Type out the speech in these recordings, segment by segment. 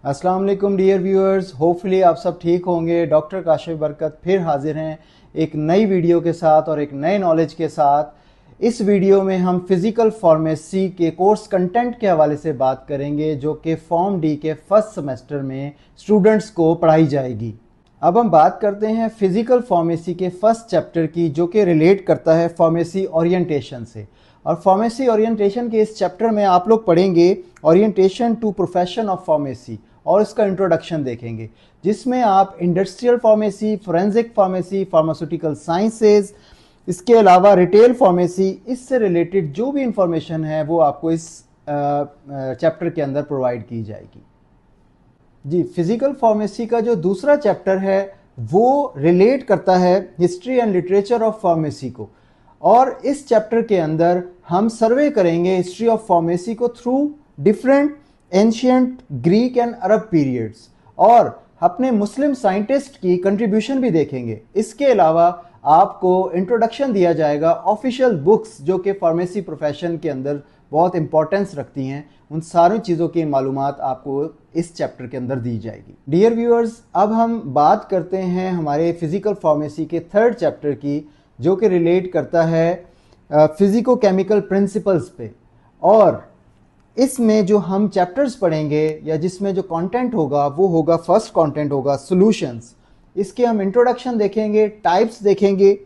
अस्सलाम वालेकुम dear viewers, hopefully आप सब ठीक होंगे। डॉक्टर काशिफ बरकत फिर हाजिर हैं एक नई वीडियो के साथ और एक नए नॉलेज के साथ। इस वीडियो में हम फिज़िकल फार्मेसी के कोर्स कंटेंट के हवाले से बात करेंगे जो कि फॉर्म डी के फर्स्ट सेमेस्टर में स्टूडेंट्स को पढ़ाई जाएगी। अब हम बात करते हैं फिज़िकल फार्मेसी के फर्स्ट चैप्टर की, जो कि रिलेट करता है फार्मेसी ओरिएंटेशन से। और फार्मेसी ओरिएंटेशन के इस चैप्टर में आप लोग पढ़ेंगे orientation to profession of pharmacy और इसका इंट्रोडक्शन देखेंगे, जिसमें आप industrial pharmacy, forensic pharmacy, pharmaceutical sciences, इसके अलावा रिटेल फार्मेसी, इससे रिलेटेड जो भी इंफॉर्मेशन है वो आपको इस चैप्टर के अंदर प्रोवाइड की जाएगी। जी, फिजिकल फार्मेसी का जो दूसरा चैप्टर है वो रिलेट करता है history and literature of pharmacy को, और इस चैप्टर के अंदर हम सर्वे करेंगे हिस्ट्री ऑफ फार्मेसी को through different ancient Greek and Arab periods, और अपने मुस्लिम साइंटिस्ट की कंट्रीब्यूशन भी देखेंगे। इसके अलावा आपको इंट्रोडक्शन दिया जाएगा ऑफिशियल बुक्स जो कि फार्मेसी प्रोफेशन के अंदर बहुत इंपॉर्टेंस रखती हैं, उन सारी चीज़ों की मालूमात आपको इस चैप्टर के अंदर दी जाएगी। डियर व्यूअर्स, अब हम बात करते हैं हमारे फिजिकल फार्मेसी के थर्ड चैप्टर की, जो कि रिलेट करता है फिजिको केमिकल प्रिंसिपल्स पे। और इसमें जो हम चैप्टर्स पढ़ेंगे या जिसमें जो कंटेंट होगा वो होगा, फर्स्ट कंटेंट होगा सॉल्यूशंस। इसके हम इंट्रोडक्शन देखेंगे, टाइप्स देखेंगे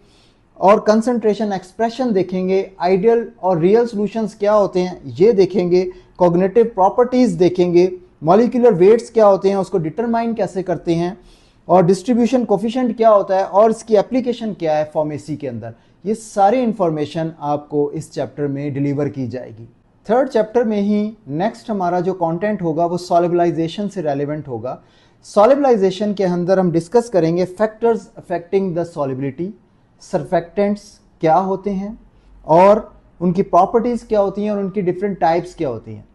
और कंसंट्रेशन एक्सप्रेशन देखेंगे। आइडियल और रियल सॉल्यूशंस क्या होते हैं ये देखेंगे। कॉग्निटिव प्रॉपर्टीज़ देखेंगे। मॉलिक्यूलर वेट्स क्या होते हैं, उसको डिटरमाइन कैसे करते हैं, और डिस्ट्रीब्यूशन कोफिशिएंट क्या होता है और इसकी एप्लीकेशन क्या है फार्मेसी के अंदर। ये सारी इंफॉर्मेशन आपको इस चैप्टर में डिलीवर की जाएगी। थर्ड चैप्टर में ही नेक्स्ट हमारा जो कंटेंट होगा वो सॉल्युबलाइजेशन से रेलेवेंट होगा। सॉल्युबलाइजेशन के अंदर हम डिस्कस करेंगे factors affecting the solubility, surfactants क्या होते हैं और उनकी प्रॉपर्टीज़ क्या होती हैं और उनकी डिफरेंट टाइप्स क्या होती हैं।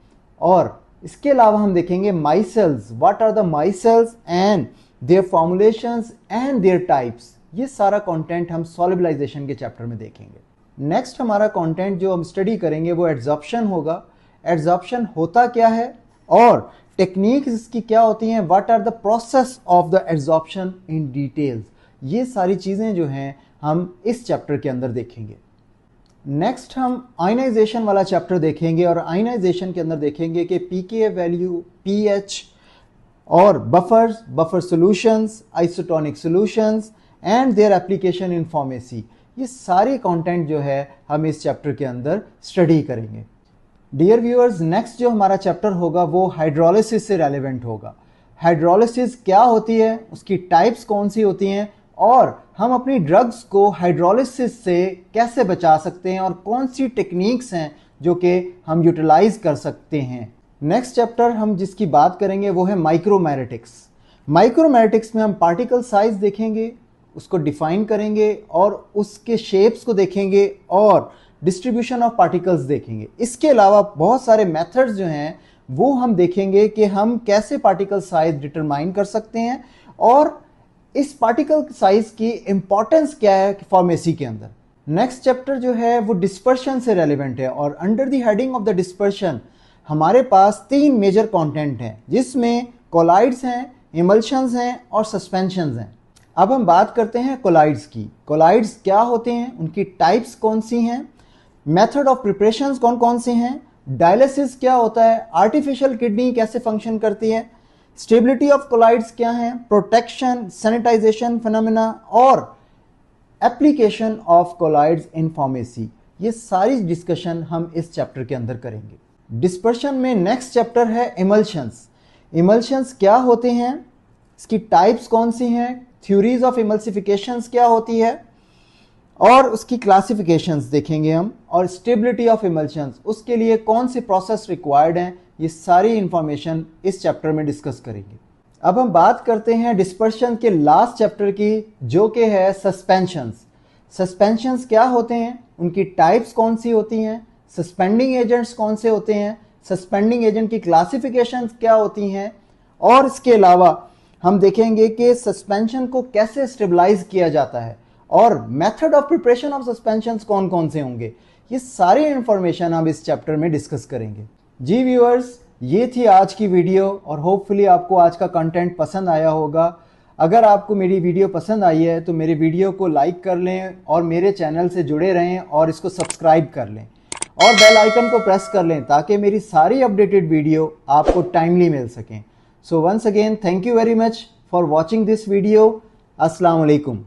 और इसके अलावा हम देखेंगे micelles, what are the micelles and their formulations and their types. ये सारा कंटेंट हम सॉल्युबलाइजेशन के चैप्टर में देखेंगे। नेक्स्ट हमारा कंटेंट जो हम स्टडी करेंगे वो एड्सॉर्प्शन होगा। एड्सॉर्प्शन होता क्या है और टेक्निक्स इसकी क्या होती हैं, what are the process of the adsorption in details. ये सारी चीज़ें जो हैं हम इस चैप्टर के अंदर देखेंगे। नेक्स्ट हम आयनाइजेशन वाला चैप्टर देखेंगे, और आयनाइजेशन के अंदर देखेंगे कि पीके वैल्यू, पीएच और buffers, buffer solutions, isotonic solutions and their application in pharmacy. ये सारे कंटेंट जो है हम इस चैप्टर के अंदर स्टडी करेंगे। डियर व्यूअर्स, नेक्स्ट जो हमारा चैप्टर होगा वो हाइड्रोलिसिस से रेलेवेंट होगा। हाइड्रोलिसिस क्या होती है, उसकी टाइप्स कौन सी होती हैं, और हम अपनी ड्रग्स को हाइड्रोलिसिस से कैसे बचा सकते हैं और कौन सी टेक्निक्स हैं जो कि हम यूटिलाइज कर सकते हैं। नेक्स्ट चैप्टर हम जिसकी बात करेंगे वो है माइक्रोमैरेटिक्स। माइक्रोमैरेटिक्स में हम पार्टिकल साइज देखेंगे, उसको डिफाइन करेंगे और उसके शेप्स को देखेंगे और डिस्ट्रीब्यूशन ऑफ पार्टिकल्स देखेंगे। इसके अलावा बहुत सारे मेथड्स जो हैं वो हम देखेंगे कि हम कैसे पार्टिकल साइज डिटरमाइन कर सकते हैं और इस पार्टिकल साइज की इंपॉर्टेंस क्या है फार्मेसी के अंदर। नेक्स्ट चैप्टर जो है वो डिस्पर्शन से रेलिवेंट है, और under the heading of the dispersion हमारे पास 3 मेजर कंटेंट हैं, जिसमें कोलाइड्स हैं, इमल्शंस हैं और सस्पेंशंस हैं। अब हम बात करते हैं कोलाइड्स की। कोलाइड्स क्या होते हैं, उनकी टाइप्स कौन सी हैं, मेथड ऑफ प्रिपरेशंस कौन कौन से हैं, डायलिसिस क्या होता है, आर्टिफिशियल किडनी कैसे फंक्शन करती है, स्टेबिलिटी ऑफ कोलाइड्स क्या है, प्रोटेक्शन, सैनिटाइजेशन फिनोमेना और application of colloids in pharmacy. ये सारी डिस्कशन हम इस चैप्टर के अंदर करेंगे। डिस्पर्शन में नेक्स्ट चैप्टर है इमल्शंस। इमल्शंस क्या होते हैं, इसकी टाइप्स कौन सी हैं, थ्योरीज ऑफ इमल्सिफिकेशंस क्या होती है और उसकी क्लासिफिकेशंस देखेंगे हम, और स्टेबिलिटी ऑफ इमल्शंस उसके लिए कौन से प्रोसेस रिक्वायर्ड हैं। ये सारी इंफॉर्मेशन इस चैप्टर में डिस्कस करेंगे। अब हम बात करते हैं डिस्पर्शन के लास्ट चैप्टर की, जो कि है सस्पेंशंस। सस्पेंशंस क्या होते हैं, उनकी टाइप्स कौन सी होती हैं, सस्पेंडिंग एजेंट्स कौन से होते हैं, सस्पेंडिंग एजेंट की क्लासिफिकेशंस क्या होती हैं, और इसके अलावा हम देखेंगे कि सस्पेंशन को कैसे स्टेबलाइज किया जाता है और method of preparation of suspensions कौन कौन से होंगे। ये सारी इंफॉर्मेशन हम इस चैप्टर में डिस्कस करेंगे। जी व्यूअर्स, ये थी आज की वीडियो और होपफुली आपको आज का कंटेंट पसंद आया होगा। अगर आपको मेरी वीडियो पसंद आई है तो मेरे वीडियो को लाइक कर लें और मेरे चैनल से जुड़े रहें और इसको सब्सक्राइब कर लें और बेल आइकन को प्रेस कर लें ताकि मेरी सारी अपडेटेड वीडियो आपको टाइमली मिल सकें। So once again thank you very much for watching this video. अस्सलाम वालेकुम।